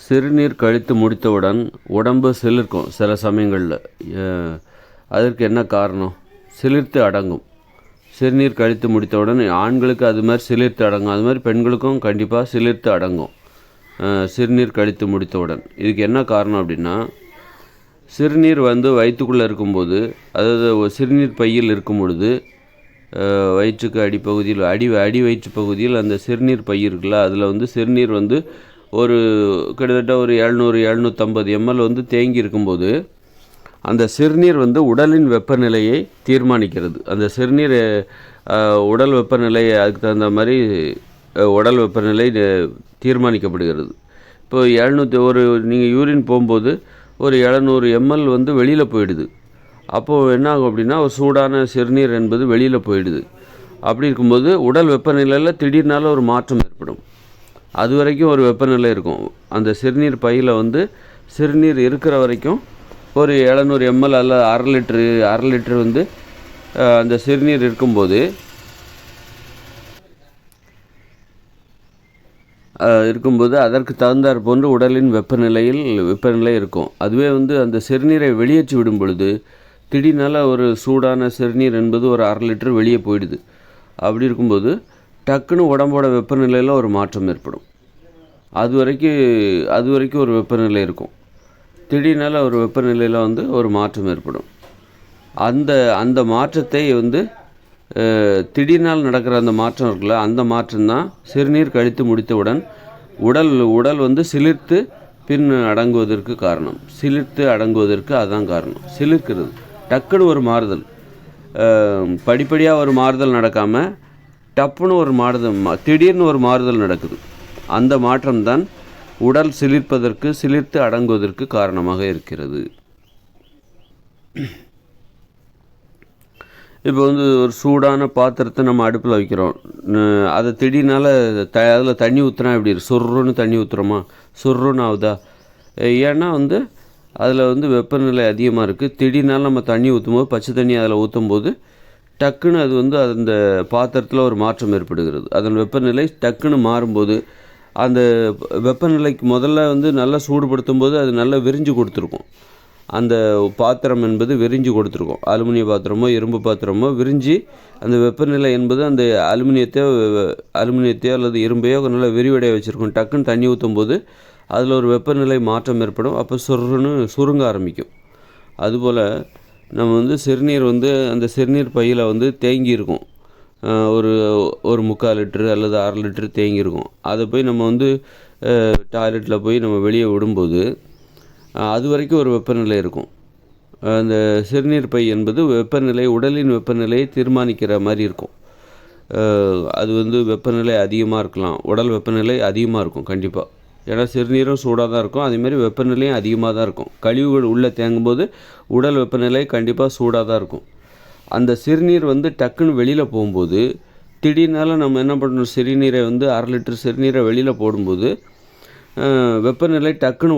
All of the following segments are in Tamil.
சிறுநீர் கழித்து முடித்தவுடன் உடம்பு சிலிர்க்கும் சில சமயங்களில். அதற்கு என்ன காரணம்? சிலிர்த்து அடங்கும். சிறுநீர் கழித்து முடித்தவுடன் ஆண்களுக்கு அது மாதிரி சிலிர்த்து அடங்கும், அது மாதிரி பெண்களுக்கும் கண்டிப்பாக சிலிர்த்து அடங்கும் சிறுநீர் கழித்து முடித்தவுடன். இதுக்கு என்ன காரணம் அப்படின்னா, சிறுநீர் வயிற்றுக்குள்ளே இருக்கும்போது, அதாவது சிறுநீர் பையில் இருக்கும் பொழுது வயிற்றுக்கு அடிப்பகுதியில் அடி வயிற்று பகுதியில் அந்த சிறுநீர் பை இருக்குல்ல, அதில் சிறுநீர் ஒரு கிட்டத்தட்ட ஒரு 700-750 ml தேங்கி இருக்கும்போது அந்த சிறுநீர் உடலின் வெப்பநிலையை தீர்மானிக்கிறது. அந்த சிறுநீர் உடல் வெப்பநிலை அதுக்கு தகுந்த மாதிரி உடல் வெப்பநிலை தீர்மானிக்கப்படுகிறது. இப்போ 700 நீங்கள் யூரின் போகும்போது ஒரு 700 ml வெளியில் போயிடுது. அப்போது என்ன ஆகும் அப்படின்னா, ஒரு சூடான சிறுநீர் என்பது வெளியில் போயிடுது. அப்படி இருக்கும்போது உடல் வெப்பநிலையில் திடீர்னால ஒரு மாற்றம் ஏற்படும். அது வரைக்கும் ஒரு வெப்பநிலை இருக்கும். அந்த சிறுநீர் பையில் சிறுநீர் இருக்கிற வரைக்கும் ஒரு 700 ml அல்ல அரை லிட்ரு அந்த சிறுநீர் இருக்கும்போது அதற்கு தகுந்தாற் போன்று உடலின் வெப்பநிலை இருக்கும். அதுவே அந்த சிறுநீரை வெளியேற்றி விடும் பொழுது திடீர்னால ஒரு சூடான சிறுநீர் என்பது ஒரு அரை லிட்டர் வெளியே போயிடுது. அப்படி இருக்கும்போது டக்குன்னு உடம்போட வெப்பநிலையில் ஒரு மாற்றம் ஏற்படும். அது வரைக்கும் ஒரு வெப்பநிலை இருக்கும். திடீர்னால ஒரு வெப்பநிலையில் ஒரு மாற்றம் ஏற்படும். அந்த மாற்றத்தை திடீர்னால் நடக்கிற அந்த மாற்றம் இருக்குல்ல, அந்த மாற்றம்தான் சிறுநீர் கழித்து முடித்தவுடன் உடல் சிலிர்த்து பின் அடங்குவதற்கு காரணம். சிலிர்த்து அடங்குவதற்கு அதுதான் காரணம். சிலிர்க்கிறது டக்குன்னு ஒரு மாறுதல், படிப்படியாக ஒரு மாறுதல் நடக்காமல் டப்புன்னு ஒரு மாறுதல், திடீர்னு ஒரு மாறுதல் நடக்குது. அந்த மாற்றம்தான் உடல் சிலிர்த்து அடங்குவதற்கு காரணமாக இருக்கிறது. இப்போ ஒரு சூடான பாத்திரத்தை நம்ம அடுப்பில் வைக்கிறோம். அதை திடீர்னால அதில் தண்ணி ஊற்றுனா எப்படி சொர்ருன்னு தண்ணி ஊற்றுறோமா, சொர்ருன்னு ஆகுதா? ஏன்னா அதில் வெப்பநிலை அதிகமாக இருக்குது. திடீர்னால நம்ம தண்ணி ஊற்றும்போது, பச்சை தண்ணி அதில் ஊற்றும்போது டக்குன்னு அது அந்த பாத்திரத்தில் ஒரு மாற்றம் ஏற்படுகிறது. அதன் வெப்பநிலை டக்குன்னு மாறும்போது அந்த வெப்பநிலைக்கு முதல்ல நல்லா சூடுபடுத்தும் போது அது நல்லா விரிஞ்சு கொடுத்துருக்கும். அந்த பாத்திரம் என்பது விரிஞ்சு கொடுத்துருக்கும். அலுமினிய பாத்திரமோ இரும்பு பாத்திரமோ விரிஞ்சு அந்த வெப்பநிலை என்பது அந்த அலுமினியத்தையோ அல்லது இரும்பையோ நல்லா விரிவடைய வச்சுருக்கும். டக்குன்னு தண்ணி ஊற்றும் போது அதில் ஒரு வெப்பநிலை மாற்றம் ஏற்படும். அப்போ சுருங்க ஆரம்பிக்கும். அதுபோல் நம்ம சிறுநீர் அந்த சிறுநீர் பையில் தேங்கி இருக்கும். ஒரு 3/4 லிட்டரு அல்லது அரை லிட்டரு தேங்கியிருக்கும். அதை போய் நம்ம டாய்லெட்டில் போய் நம்ம வெளியே விடும்போது அது வரைக்கும் ஒரு வெப்பநிலை இருக்கும். அந்த சிறுநீர் பை என்பது உடலின் வெப்பநிலையை தீர்மானிக்கிற மாதிரி இருக்கும். அது வெப்பநிலை அதிகமாக இருக்கலாம், உடல் வெப்பநிலை அதிகமாக இருக்கும் கண்டிப்பாக. ஏன்னா சிறுநீரும் சூடாக தான் இருக்கும், அதேமாதிரி வெப்பநிலையும் அதிகமாக தான் இருக்கும். கழிவுகள் உள்ளே தேங்கும்போது உடல் வெப்பநிலை கண்டிப்பாக சூடாக தான் இருக்கும். அந்த சிறுநீர் டக்குன்னு வெளியில் போகும்போது திடீர்னால நம்ம என்ன பண்ணணும், சிறுநீரை அரை லிட்டர் சிறுநீரை வெளியில் போடும்போது வெப்பநிலை டக்குன்னு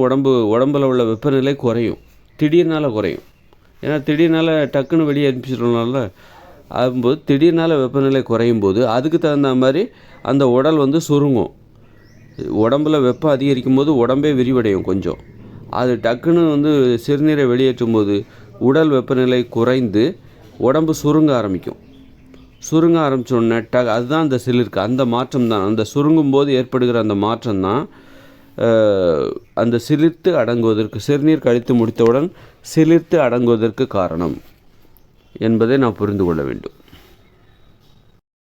உடம்பில் உள்ள வெப்பநிலை குறையும். திடீர்னால குறையும். ஏன்னா திடீர்னால டக்குன்னு வெளியே அனுப்பிச்சிடணும்ல. ஆகும்போது திடீர்னால வெப்பநிலை குறையும் போது அதுக்கு தகுந்த மாதிரி அந்த உடல் சுருங்கும். உடம்பில் வெப்பம் அதிகரிக்கும் போது உடம்பே விரிவடையும் கொஞ்சம். அது டக்குன்னு சிறுநீரை வெளியேற்றும் போது உடல் வெப்பநிலை குறைந்து உடம்பு சுருங்க ஆரம்பிக்கும். சுருங்க ஆரம்பித்தோடனே அதுதான் அந்த அந்த மாற்றம் தான், அந்த சுருங்கும் போது ஏற்படுகிற அந்த மாற்றம் தான் அந்த சிலிர்த்து அடங்குவதற்கு, சிறுநீர் கழித்து முடித்தவுடன் சிலிர்த்து அடங்குவதற்கு காரணம் என்பதை நாம் புரிந்து கொள்ள வேண்டும்.